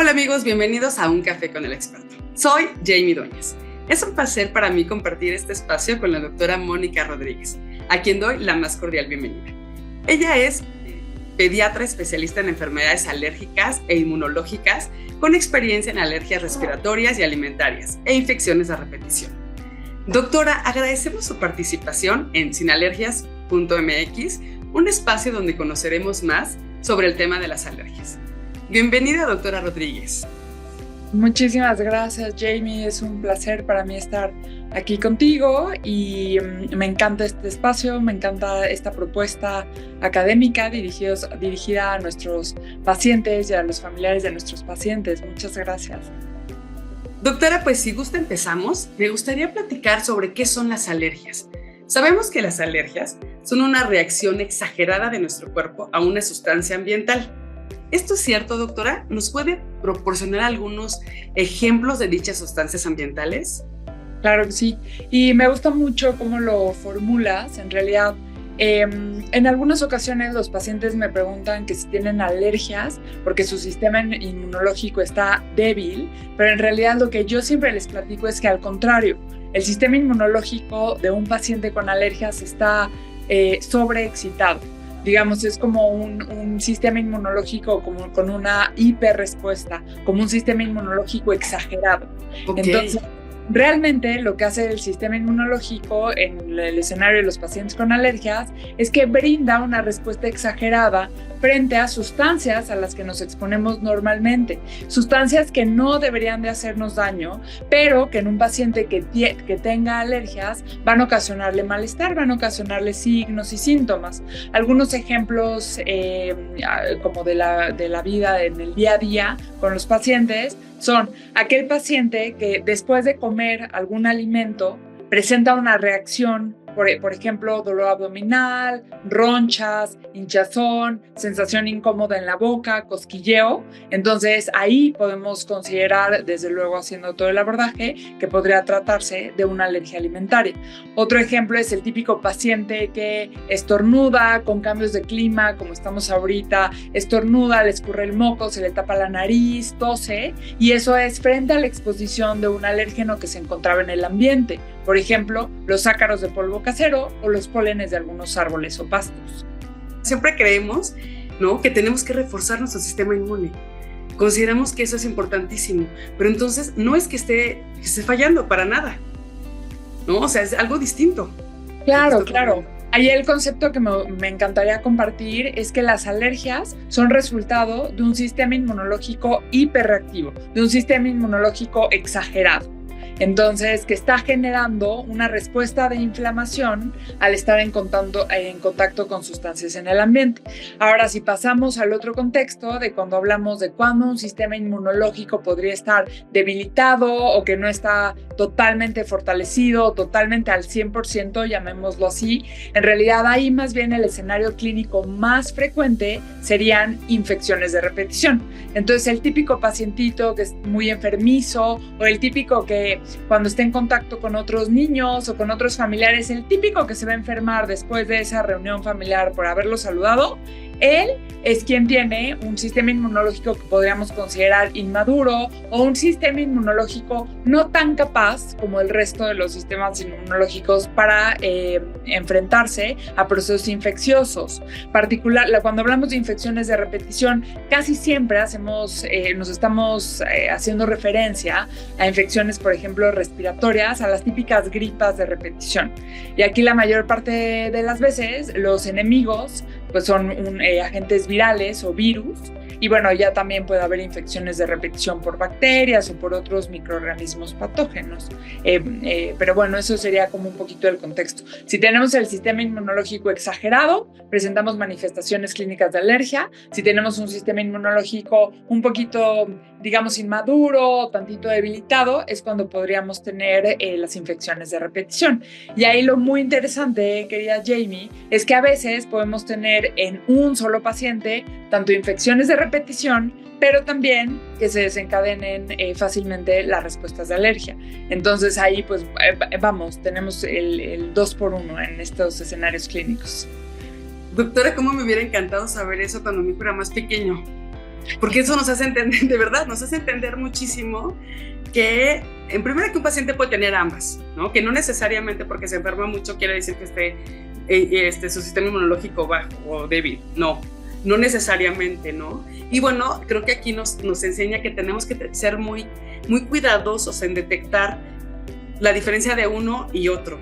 Hola amigos, bienvenidos a Un Café con el Experto. Soy Jamie Dueñas. Es un placer para mí compartir este espacio con la doctora Mónica Rodríguez, a quien doy la más cordial bienvenida. Ella es pediatra especialista en enfermedades alérgicas e inmunológicas con experiencia en alergias respiratorias y alimentarias e infecciones a repetición. Doctora, agradecemos su participación en sinalergias.mx, un espacio donde conoceremos más sobre el tema de las alergias. Bienvenida, doctora Rodríguez. Muchísimas gracias, Jamie. Es un placer para mí estar aquí contigo y me encanta este espacio, me encanta esta propuesta académica dirigida a nuestros pacientes y a los familiares de nuestros pacientes. Muchas gracias. Doctora, pues si gusta empezamos. Me gustaría platicar sobre qué son las alergias. Sabemos que las alergias son una reacción exagerada de nuestro cuerpo a una sustancia ambiental. ¿Esto es cierto, doctora? ¿Nos puede proporcionar algunos ejemplos de dichas sustancias ambientales? Claro que sí. Y me gusta mucho cómo lo formulas. En realidad, en algunas ocasiones los pacientes me preguntan que si tienen alergias porque su sistema inmunológico está débil, pero en realidad lo que yo siempre les platico es que al contrario, el sistema inmunológico de un paciente con alergias está sobreexcitado. Digamos, es como un sistema inmunológico como con una hiperrespuesta, como un sistema inmunológico exagerado. Okay. Entonces, realmente lo que hace el sistema inmunológico en el escenario de los pacientes con alergias es que brinda una respuesta exagerada frente a sustancias a las que nos exponemos normalmente, sustancias que no deberían de hacernos daño, pero que en un paciente que tenga alergias van a ocasionarle malestar, van a ocasionarle signos y síntomas. Algunos ejemplos como de la vida en el día a día con los pacientes son aquel paciente que después de comer algún alimento presenta una reacción, por ejemplo, dolor abdominal, ronchas, hinchazón, sensación incómoda en la boca, cosquilleo. Entonces ahí podemos considerar, desde luego haciendo todo el abordaje, que podría tratarse de una alergia alimentaria. Otro ejemplo es el típico paciente que estornuda con cambios de clima, como estamos ahorita, estornuda, le escurre el moco, se le tapa la nariz, tose, y eso es frente a la exposición de un alérgeno que se encontraba en el ambiente. Por ejemplo, los ácaros de polvo casero o los pólenes de algunos árboles o pastos. Siempre creemos, ¿no?, que tenemos que reforzar nuestro sistema inmune. Consideramos que eso es importantísimo, pero entonces no es que esté fallando para nada, ¿no? O sea, es algo distinto. Claro. Ahí el concepto que me encantaría compartir es que las alergias son resultado de un sistema inmunológico hiperreactivo, de un sistema inmunológico exagerado. Entonces, que está generando una respuesta de inflamación al estar en contacto con sustancias en el ambiente. Ahora, si pasamos al otro contexto de cuando hablamos de cuándo un sistema inmunológico podría estar debilitado o que no está totalmente fortalecido, totalmente al 100%, llamémoslo así, en realidad ahí más bien el escenario clínico más frecuente serían infecciones de repetición. Entonces, el típico pacientito que es muy enfermizo o el típico que cuando esté en contacto con otros niños o con otros familiares, el típico que se va a enfermar después de esa reunión familiar por haberlo saludado, él es quien tiene un sistema inmunológico que podríamos considerar inmaduro o un sistema inmunológico no tan capaz como el resto de los sistemas inmunológicos para enfrentarse a procesos infecciosos. Cuando hablamos de infecciones de repetición, casi siempre nos estamos haciendo referencia a infecciones, por ejemplo, respiratorias, a las típicas gripas de repetición. Y aquí la mayor parte de las veces los enemigos pues son agentes virales o virus, y bueno, ya también puede haber infecciones de repetición por bacterias o por otros microorganismos patógenos. Pero bueno, eso sería como un poquito el contexto. Si tenemos el sistema inmunológico exagerado, presentamos manifestaciones clínicas de alergia. Si tenemos un sistema inmunológico un poquito, digamos, inmaduro, tantito debilitado, es cuando podríamos tener las infecciones de repetición. Y ahí lo muy interesante, querida Jamie, es que a veces podemos tener en un solo paciente tanto infecciones de repetición, pero también que se desencadenen fácilmente las respuestas de alergia. Entonces ahí pues tenemos el 2x1 en estos escenarios clínicos. Doctora, ¿cómo me hubiera encantado saber eso cuando mi hijo era más pequeño? Porque eso nos hace entender, de verdad, nos hace entender muchísimo que, en primera, que un paciente puede tener ambas, ¿no? Que no necesariamente porque se enferma mucho quiere decir que su sistema inmunológico bajo o débil, no necesariamente, ¿no? Y bueno, creo que aquí nos enseña que tenemos que ser muy, muy cuidadosos en detectar la diferencia de uno y otro,